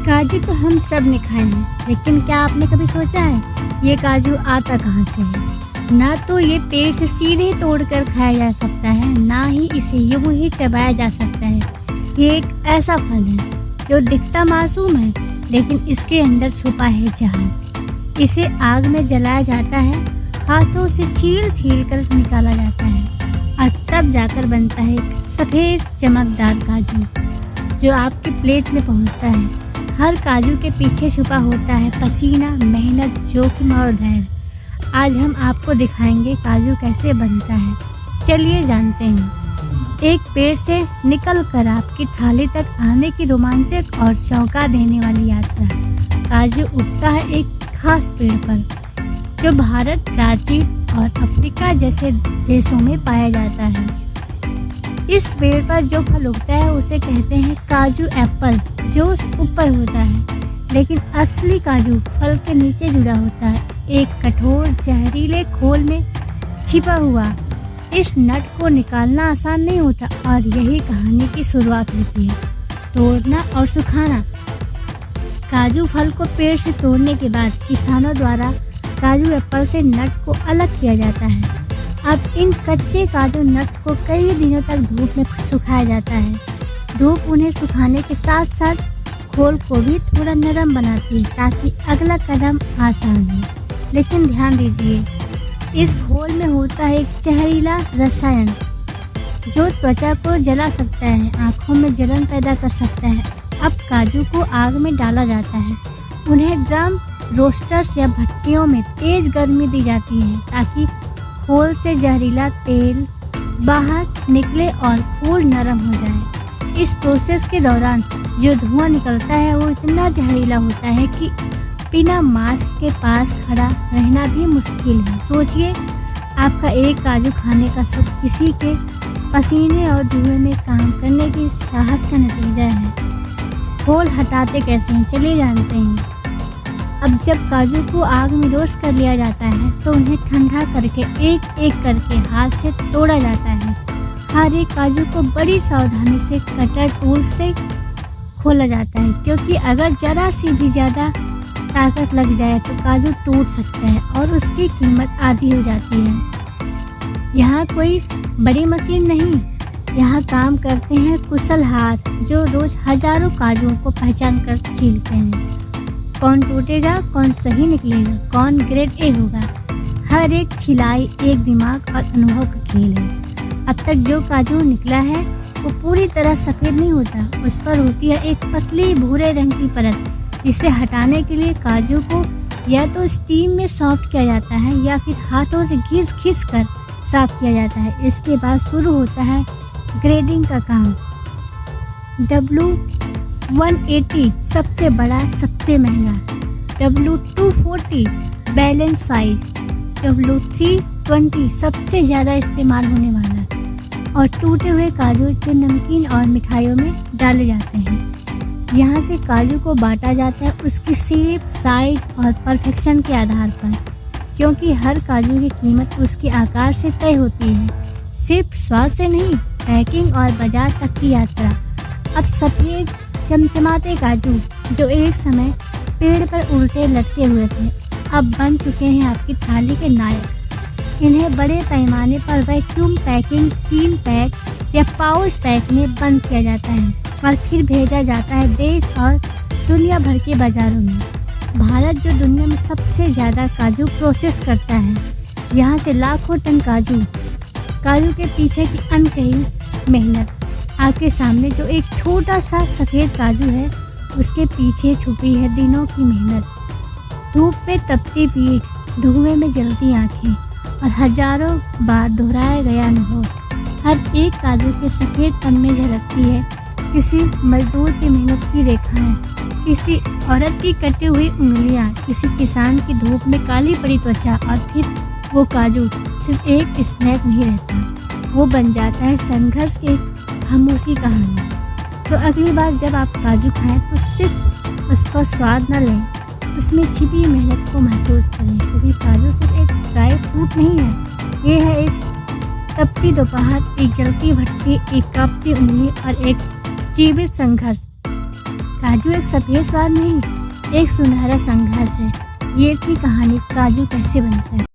काजू तो हम सब ने खाए हैं, लेकिन क्या आपने कभी सोचा है ये काजू आता कहाँ से है? ना तो ये पेड़ से सीधे तोड़कर खाया जा सकता है, ना ही इसे यूं ही चबाया जा सकता है। ये एक ऐसा फल है जो दिखता मासूम है, लेकिन इसके अंदर छुपा है जहर। इसे आग में जलाया जाता है, हाथों से छील कर निकाला जाता है और तब जाकर बनता है एक सफ़ेद चमकदार काजू जो आपके प्लेट में पहुंचता है। हर काजू के पीछे छुपा होता है पसीना, मेहनत, जोखिम और धैर्य। आज हम आपको दिखाएंगे काजू कैसे बनता है। चलिए जानते हैं। एक पेड़ से निकलकर आपकी थाली तक आने की रोमांचक और चौंका देने वाली यात्रा। काजू उगता है एक खास पेड़ पर जो भारत, ब्राजील और अफ्रीका जैसे देशों में पाया जाता है। इस पेड़ पर जो फल उगता है उसे कहते हैं काजू एप्पल, जो ऊपर होता है, लेकिन असली काजू फल के नीचे जुड़ा होता है, एक कठोर जहरीले खोल में छिपा हुआ। इस नट को निकालना आसान नहीं होता और यही कहानी की शुरुआत होती है, तोड़ना और सुखाना। काजू फल को पेड़ से तोड़ने के बाद किसानों द्वारा काजू एप्पल से नट को अलग किया जाता है। अब इन कच्चे काजू नट्स को कई दिनों तक धूप में सुखाया जाता है। धूप उन्हें सुखाने के साथ साथ खोल को भी थोड़ा नरम बनाती है ताकि अगला कदम आसान हो। लेकिन ध्यान दीजिए, इस खोल में होता है एक जहरीला रसायन जो त्वचा को जला सकता है, आँखों में जलन पैदा कर सकता है। अब काजू को आग में डाला जाता है। उन्हें ड्रम, रोस्टर्स या भट्टियों में तेज गर्मी दी जाती है ताकि खोल से जहरीला तेल बाहर निकले और खोल नरम हो जाए। इस प्रोसेस के दौरान जो धुआं निकलता है वो इतना जहरीला होता है कि बिना मास्क के पास खड़ा रहना भी मुश्किल है। सोचिए, आपका एक काजू खाने का सुख किसी के पसीने और धुएं में काम करने की साहस का नतीजा है। खोल हटाते कैसे हैं, चलिए जानते हैं। अब जब काजू को आग में रोस्ट कर लिया जाता है तो उन्हें ठंडा करके एक एक करके हाथ से तोड़ा जाता है। हर एक काजू को बड़ी सावधानी से कटर टूल से खोला जाता है, क्योंकि अगर जरा सी भी ज़्यादा ताकत लग जाए तो काजू टूट सकता है और उसकी कीमत आधी हो जाती है। यहाँ कोई बड़ी मशीन नहीं, यहाँ काम करते हैं कुशल हाथ जो रोज हजारों काजुओं को पहचान कर छीलते हैं। कौन टूटेगा, कौन सही निकलेगा, कौन ग्रेड ए होगा, हर एक छिलाई एक दिमाग और अनुभव का खेल है। अब तक जो काजू निकला है वो पूरी तरह सफ़ेद नहीं होता, उस पर होती है एक पतली भूरे रंग की परत, जिसे हटाने के लिए काजू को या तो स्टीम में सॉफ्ट किया जाता है या फिर हाथों से घिस कर साफ किया जाता है। इसके बाद शुरू होता है ग्रेडिंग का काम। W180 सबसे बड़ा, सबसे महंगा, W240 बैलेंस साइज, W320 सबसे ज़्यादा इस्तेमाल होने वाला, और टूटे हुए काजू जो नमकीन और मिठाइयों में डाले जाते हैं। यहाँ से काजू को बांटा जाता है उसकी शेप, साइज और परफेक्शन के आधार पर, क्योंकि हर काजू की कीमत उसके आकार से तय होती है, सिर्फ स्वाद से नहीं, पैकिंग और बाजार तक की यात्रा। अब सफ़ेद चमचमाते काजू जो एक समय पेड़ पर उल्टे लटके हुए थे, अब बन चुके हैं आपकी थाली के नायक। इन्हें बड़े पैमाने पर वैक्यूम पैकिंग, टीन पैक या पाउच पैक में बंद किया जाता है और फिर भेजा जाता है देश और दुनिया भर के बाज़ारों में। भारत जो दुनिया में सबसे ज़्यादा काजू प्रोसेस करता है, यहाँ से लाखों टन काजू के पीछे की अनकही मेहनत। आपके सामने जो एक छोटा सा सफ़ेद काजू है, उसके पीछे छुपी है दिनों की मेहनत। धूप पे तपती पीठ, धुएं में जलती आँखें और हजारों बार दोहराया गया अनुभव। हर एक काजू के सफ़ेदपन में झलकती है किसी मजदूर की मेहनत की रेखाएं, किसी औरत की कटी हुई उंगलियां, किसी किसान की धूप में काली पड़ी त्वचा। और फिर वो काजू सिर्फ एक स्नैक नहीं रहता, वो बन जाता है संघर्ष की खामोशी कहानी। तो अगली बार जब आप काजू खाएं तो सिर्फ उसका स्वाद न लें, उसमें छिपी मेहनत को महसूस करें, क्योंकि काजू सिर्फ एक ड्राई फ्रूट नहीं है, ये है एक तपती दोपहर, एक जलती भट्टी, एक कांपती उंगली और एक जीवित संघर्ष। काजू एक सफेद स्वाद नहीं, एक सुनहरा संघर्ष है। ये थी कहानी काजू कैसे बनता है।